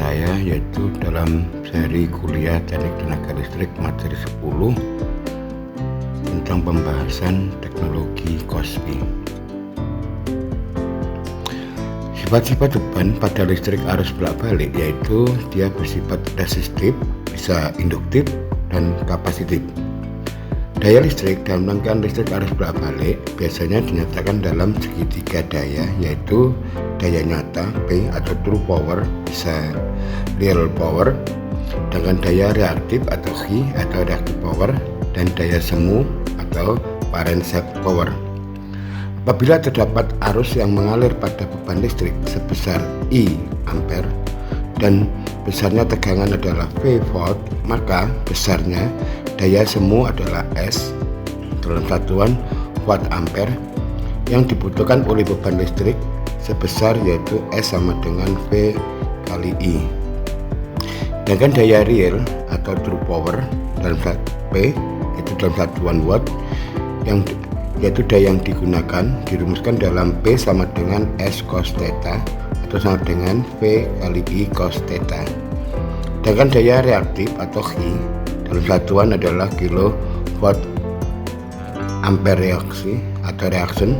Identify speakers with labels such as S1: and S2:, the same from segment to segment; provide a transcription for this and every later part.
S1: saya, yaitu dalam seri kuliah Teknik Tenaga Listrik materi 10 tentang pembahasan teknologi Cosby. Sifat-sifat beban pada listrik arus bolak-balik yaitu dia bersifat resistif, bisa induktif, dan kapasitif. Daya listrik dalam rangkaian listrik arus bolak-balik biasanya dinyatakan dalam segitiga daya, yaitu daya nyata P atau true power, bisa real power, dengan daya reaktif atau Q atau reactive power, dan daya semu atau parent save power. Apabila terdapat arus yang mengalir pada beban listrik sebesar I ampere dan besarnya tegangan adalah V volt, maka besarnya daya semu adalah S dalam satuan watt ampere yang dibutuhkan oleh beban listrik sebesar, yaitu S sama dengan V kali I. Sedangkan daya real atau true power dalam P itu dalam satuan watt, yaitu daya yang digunakan dirumuskan dalam P sama dengan S cos theta atau sama dengan V kali I cos theta. Sedangkan daya reaktif atau Q dalam satuan adalah kilowatt ampere reaksi atau reaction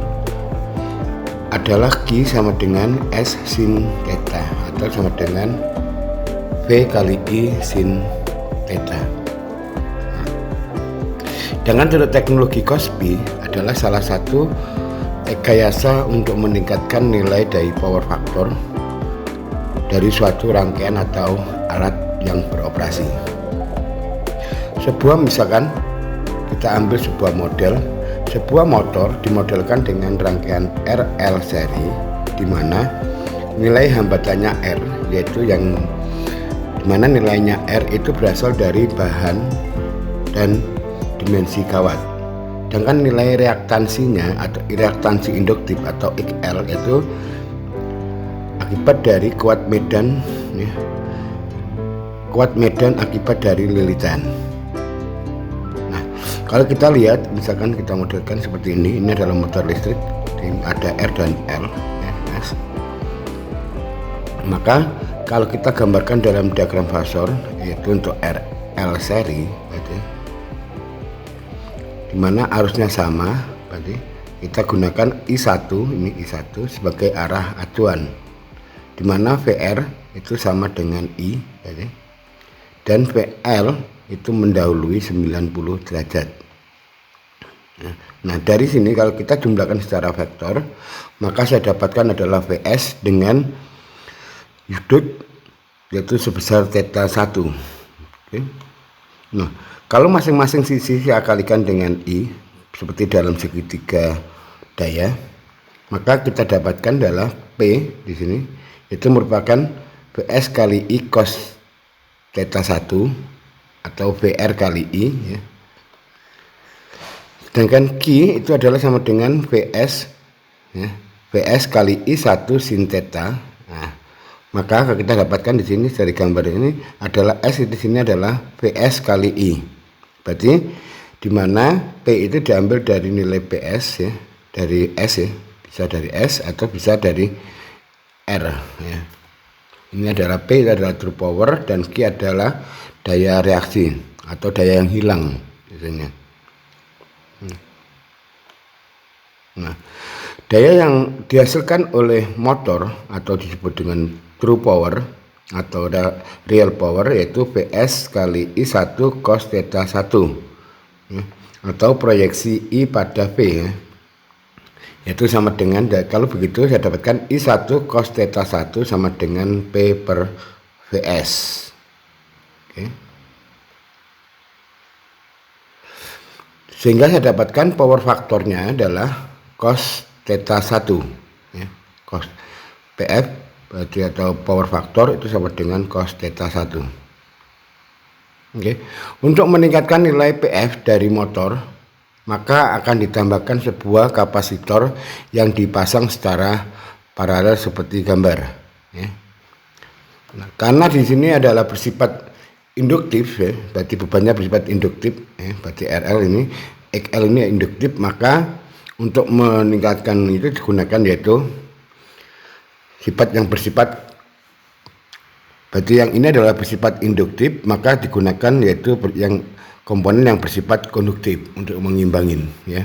S1: adalah Q sama dengan S sin theta atau sama dengan V kali I sin theta. Dengan teori teknologi Cosby adalah salah satu rekayasa untuk meningkatkan nilai dari power factor dari suatu rangkaian atau alat yang beroperasi. Misalkan kita ambil sebuah model, sebuah motor dimodelkan dengan rangkaian RL seri, di mana nilai hambatannya R, yaitu yang dimana nilainya R itu berasal dari bahan dan dimensi kawat. Sedangkan nilai reaktansinya atau reaktansi induktif atau XL itu akibat dari kuat medan, kuat medan akibat dari lilitan. Kalau kita lihat, misalkan kita modelkan seperti ini adalah motor listrik, ada R dan L, S. Maka kalau kita gambarkan dalam diagram fasor, yaitu untuk RL seri, di mana arusnya sama, berarti kita gunakan I1, ini I1 sebagai arah acuan, di mana VR itu sama dengan I, dan VL itu mendahului 90 derajat. Nah, dari sini kalau kita jumlahkan secara vektor, maka saya dapatkan adalah VS dengan sudut yaitu sebesar theta 1. Nah, kalau masing-masing sisi saya kalikan dengan I seperti dalam segitiga daya, maka kita dapatkan adalah P di sini itu merupakan VS kali I cos theta 1 atau VR kali I, ya. Sedangkan Q itu adalah sama dengan VS, ya, VS kali I1 sin theta. Nah, maka kita dapatkan di sini dari gambar ini adalah S di sini adalah VS kali I. Berarti di mana P itu diambil dari nilai PS, ya, dari S, ya, bisa dari S atau bisa dari R, ya. Ini adalah P adalah true power dan Q adalah daya reaksi atau daya yang hilang biasanya. Nah, daya yang dihasilkan oleh motor atau disebut dengan true power atau real power yaitu PS kali I1 cos theta 1, ya, atau proyeksi I pada V, ya, yaitu sama dengan, kalau begitu saya dapatkan I1 cos theta 1 sama dengan P per VS. Sehingga saya dapatkan power faktornya adalah cos theta 1, ya, cos PF berarti atau power faktor itu sama dengan cos theta 1. Untuk meningkatkan nilai PF dari motor, maka akan ditambahkan sebuah kapasitor yang dipasang secara paralel seperti gambar, ya. Nah, karena di sini adalah bersifat induktif, ya, berarti bebannya bersifat induktif, ya, berarti RL ini XL ini induktif, maka untuk meningkatkan itu digunakan yaitu sifat yang bersifat Berarti yang ini adalah bersifat induktif, maka digunakan yaitu yang komponen yang bersifat konduktif untuk mengimbangin ya.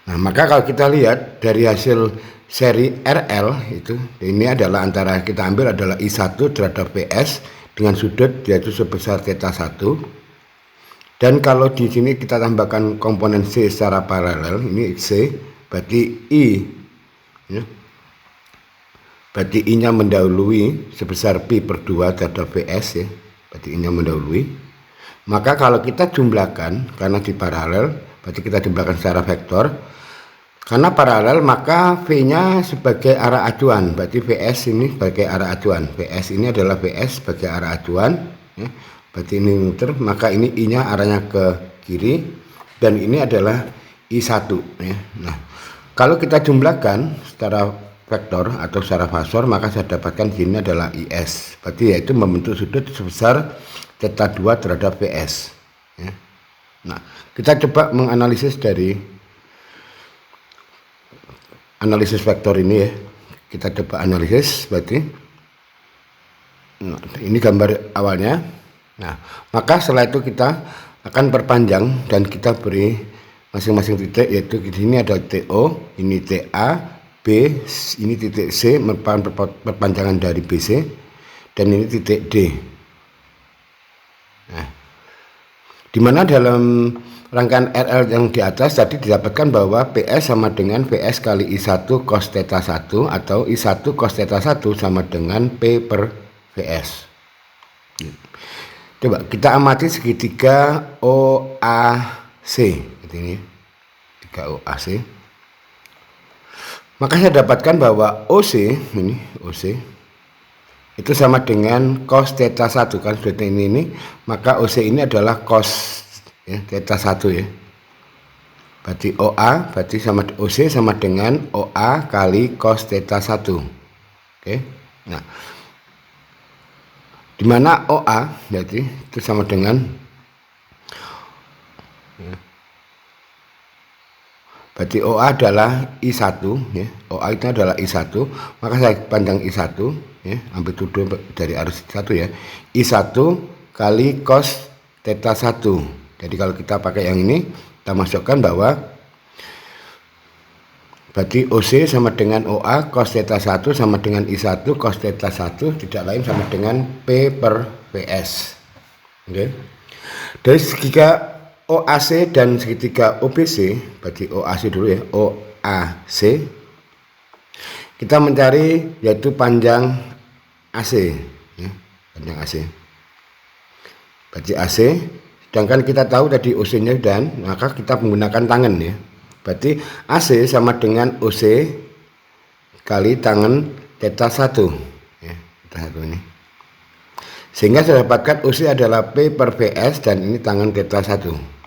S1: Nah, maka kalau kita lihat dari hasil seri RL itu, ini adalah antara kita ambil adalah I1 terhadap Vs dengan sudut yaitu sebesar θ1. Dan kalau di sini kita tambahkan komponen C secara paralel, ini C, berarti I ya. Berarti I-nya mendahului sebesar pi per 2 terhadap Vs ya. Berarti I-nya mendahului. Maka kalau kita jumlahkan, karena di paralel, berarti kita jumlahkan secara vektor. Karena paralel maka V-nya sebagai arah acuan, berarti Vs ini sebagai arah acuan. Vs ini adalah Vs sebagai arah acuan ya. Berarti ini muter, maka ini I-nya arahnya ke kiri dan ini adalah I1 ya. Nah, kalau kita jumlahkan secara vektor atau secara fasor, maka saya dapatkan di sini adalah IS. Berarti yaitu membentuk sudut sebesar θ2 terhadap Vs ya. Nah, kita coba menganalisis dari analisis vektor ini ya. Kita coba analisis berarti. Nah, ini gambar awalnya. Nah, maka setelah itu kita akan perpanjang dan kita beri masing-masing titik, yaitu di sini ada TO, ini TA, B, ini titik C merupakan perpanjangan dari BC dan ini titik D. Nah, dimana dalam rangkaian RL yang di atas tadi didapatkan bahwa PS sama dengan VS kali I1 cos θ1 atau I1 cos θ1 sama dengan P per VS. Coba kita amati segitiga OAC ini, 3 OAC. Maka saya dapatkan bahwa OC ini, OC itu sama dengan cos θ1 kan sudah ini, maka OC ini adalah cos ya, θ1 ya. Berarti OA berarti sama OC sama dengan OA kali cos θ1. Oke. Nah, dimana OA berarti itu sama dengan ya, berarti OA adalah I1 ya. OA itu adalah I1, maka saya panjang I1 ya, amplitudo dari arus I1 ya. I1 kali cos θ1. Jadi kalau kita pakai yang ini, kita masukkan bahwa berarti OC sama dengan OA cos θ1 sama dengan I1 cos θ1 tidak lain sama dengan P per VS. Oke. Dari segitiga OAC dan segitiga OBC, berarti OAC dulu ya, OAC. Kita mencari yaitu panjang AC ya, panjang AC. Berarti AC. Sedangkan kita tahu tadi OC-nya dan maka kita menggunakan tangan ya. Berarti AC sama dengan OC kali tangan θ1 ya, θ1 ini. Sehingga saya dapatkan OC adalah P per VS dan ini tangan θ1.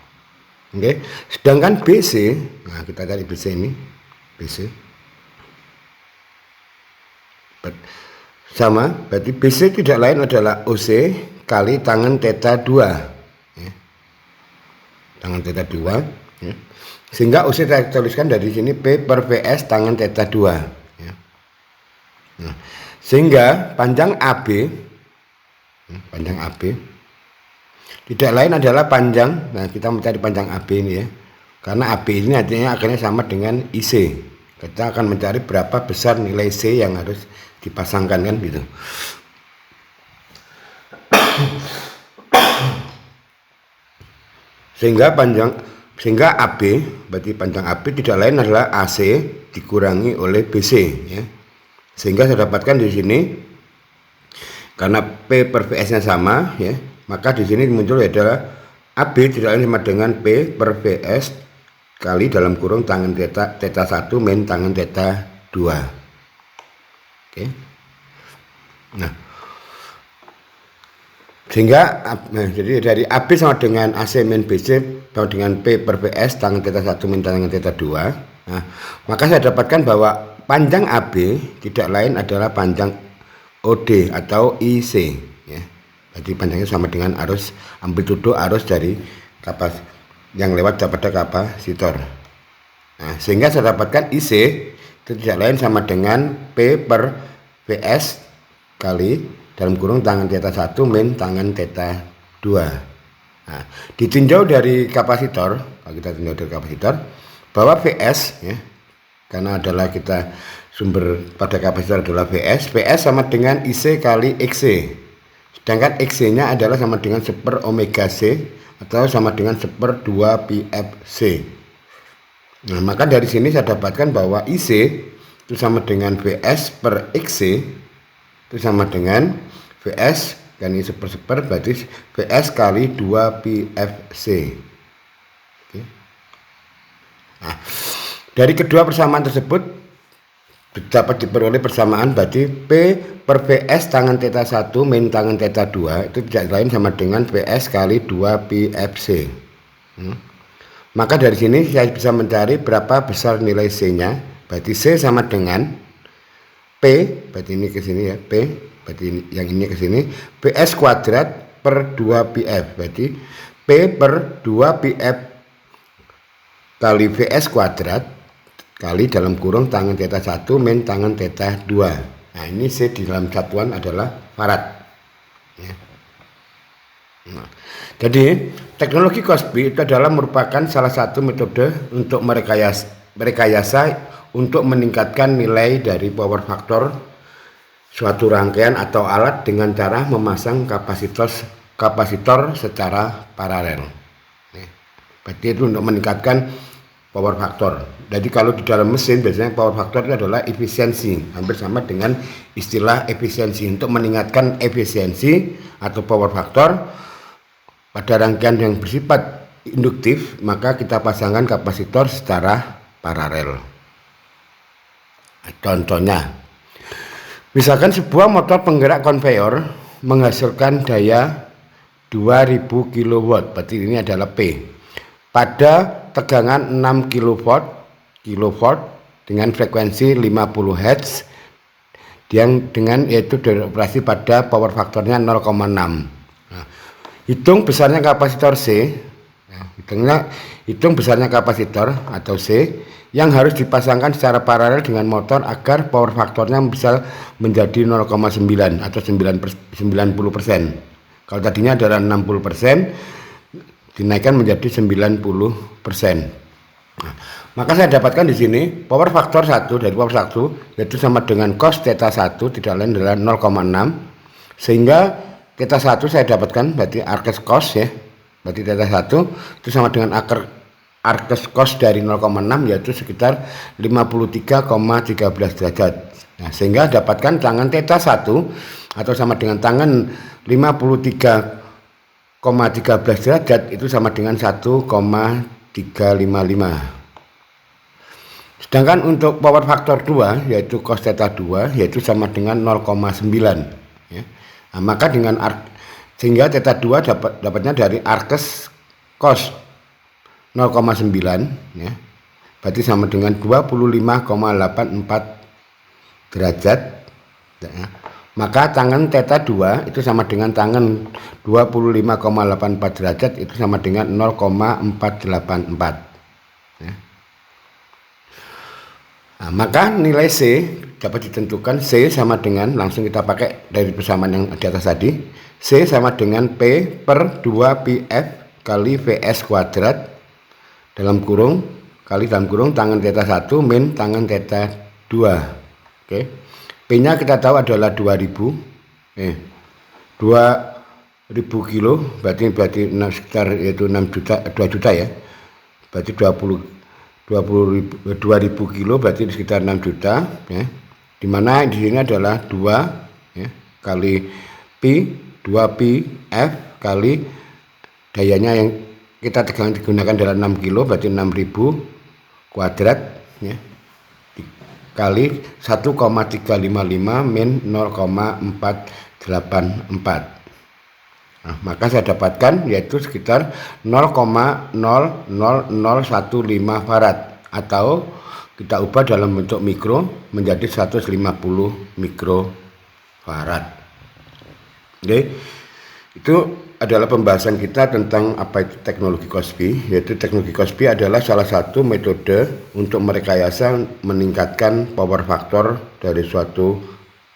S1: Oke. Sedangkan BC, nah kita cari BC ini. BC sama, berarti BC tidak lain adalah OC kali tangan θ2. Tangan θ2 ya. Sehingga OC saya tuliskan dari sini P per VS tangan θ2 ya. Nah, sehingga panjang AB tidak lain adalah panjang, nah kita mencari panjang AB ini ya, karena AB ini artinya akhirnya sama dengan IC. Kita akan mencari berapa besar nilai C yang harus dipasangkan kan gitu. Sehingga AB berarti panjang AB tidak lain adalah AC dikurangi oleh BC ya. Sehingga saya dapatkan di sini karena P per VS-nya sama ya, maka di sini muncul adalah AB tidak lain sama dengan P per VS kali dalam kurung tangan θ1 min tangan θ2. Oke. Nah, sehingga jadi dari AB sama dengan AC min BC sama dengan P per VS tangan θ1 min tangan θ2. Nah, maka saya dapatkan bahwa panjang AB tidak lain adalah panjang OD atau IC ya. Jadi panjangnya sama dengan arus amplitudo arus dari kapas yang lewat pada kapasitor. Nah, sehingga saya dapatkan IC itu tidak lain sama dengan P per VS kali dalam kurung tangan theta 1 min tangan theta 2. Nah, ditinjau dari kapasitor, kalau kita tinjau dari kapasitor, bahwa Vs ya, karena adalah kita sumber pada kapasitor adalah Vs sama dengan IC kali Xc, sedangkan Xc nya adalah sama dengan 1/2 omega C atau sama dengan 1/2 πfc. Nah, maka dari sini saya dapatkan bahwa IC itu sama dengan Vs per Xc itu sama dengan Vs kan ini 1/1 berarti Vs kali 2 πfc. Oke. Nah, dari kedua persamaan tersebut dapat diperoleh persamaan berarti P per Vs tangan theta 1 min tangan theta 2 itu tidak lain sama dengan Vs kali 2 πfc. Maka dari sini saya bisa mencari berapa besar nilai C nya, berarti C sama dengan P, berarti ini ke sini ya, P berarti yang ini ke sini, Ps kuadrat per 2 pf, berarti P per 2 pf kali Vs kuadrat kali dalam kurung tangan theta 1 min tangan theta 2. Nah, ini C di dalam satuan adalah farad ya. Nah, jadi teknologi Cosby itu adalah merupakan salah satu metode untuk merekayasa untuk meningkatkan nilai dari power factor suatu rangkaian atau alat dengan cara memasang kapasitor secara paralel. Berarti itu untuk meningkatkan power factor. Jadi kalau di dalam mesin biasanya power factor itu adalah efisiensi, hampir sama dengan istilah efisiensi. Untuk meningkatkan efisiensi atau power factor pada rangkaian yang bersifat induktif, maka kita pasangkan kapasitor secara paralel. Contohnya, misalkan sebuah motor penggerak konveyor menghasilkan daya 2000 kW, berarti ini adalah P, pada tegangan 6 kV dengan frekuensi 50 Hz yang dengan yaitu beroperasi pada power faktornya 0,6. Nah, hitung besarnya kapasitor C, hitung besarnya kapasitor atau C yang harus dipasangkan secara paralel dengan motor agar power faktornya bisa menjadi 0,9 atau 90%. Kalau tadinya adalah 60%, dinaikkan menjadi 90%. Nah, maka saya dapatkan di sini power faktor 1 dari power 1 yaitu sama dengan cos theta 1 tidak lain adalah 0,6, sehingga theta 1 saya dapatkan berarti arkes cos ya. Berarti theta 1 itu sama dengan arkes cos dari 0,6 yaitu sekitar 53,13 derajat. Nah, sehingga dapatkan tangan theta 1 atau sama dengan tangan 53,13 derajat itu sama dengan 1,355. Sedangkan untuk power faktor 2 yaitu cos theta 2 yaitu sama dengan 0,9 ya. Nah, maka dengan sehingga theta 2 dapatnya dari arkes cos 0,9 ya. Berarti sama dengan 25,84 derajat ya. Maka tangan theta 2 itu sama dengan tangan 25,84 derajat itu sama dengan 0,484 ya. Nah, maka nilai C dapat ditentukan C sama dengan, langsung kita pakai dari persamaan yang di atas tadi, C sama dengan P per 2 pf kali Vs kuadrat dalam kurung kali dalam kurung tangan theta 1 min tangan theta 2. Oke. P nya kita tahu adalah 2000 kilo, berarti sekitar yaitu 6 juta 2 juta ya. Berarti 2000 kilo berarti sekitar 6 juta ya. Dimana di sini adalah 2 ya, kali pi 2 pi f kali dayanya yang kita digunakan adalah 6 kilo berarti 6000 kuadrat ya, kali 1,355 min 0,484. Nah, maka saya dapatkan yaitu sekitar 0,00015 farad, atau kita ubah dalam bentuk mikro menjadi 150 mikrofarad. Oke, itu adalah pembahasan kita tentang apa itu teknologi Cosby. Yaitu teknologi Cosby adalah salah satu metode untuk merekayasa meningkatkan power factor dari suatu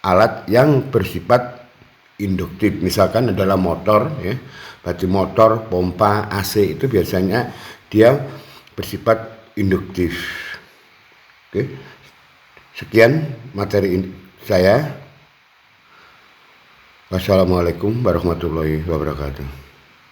S1: alat yang bersifat induktif. Misalkan adalah motor, ya, berarti motor, pompa, AC itu biasanya dia bersifat induktif. Oke, sekian materi saya. Wassalamualaikum warahmatullahi wabarakatuh.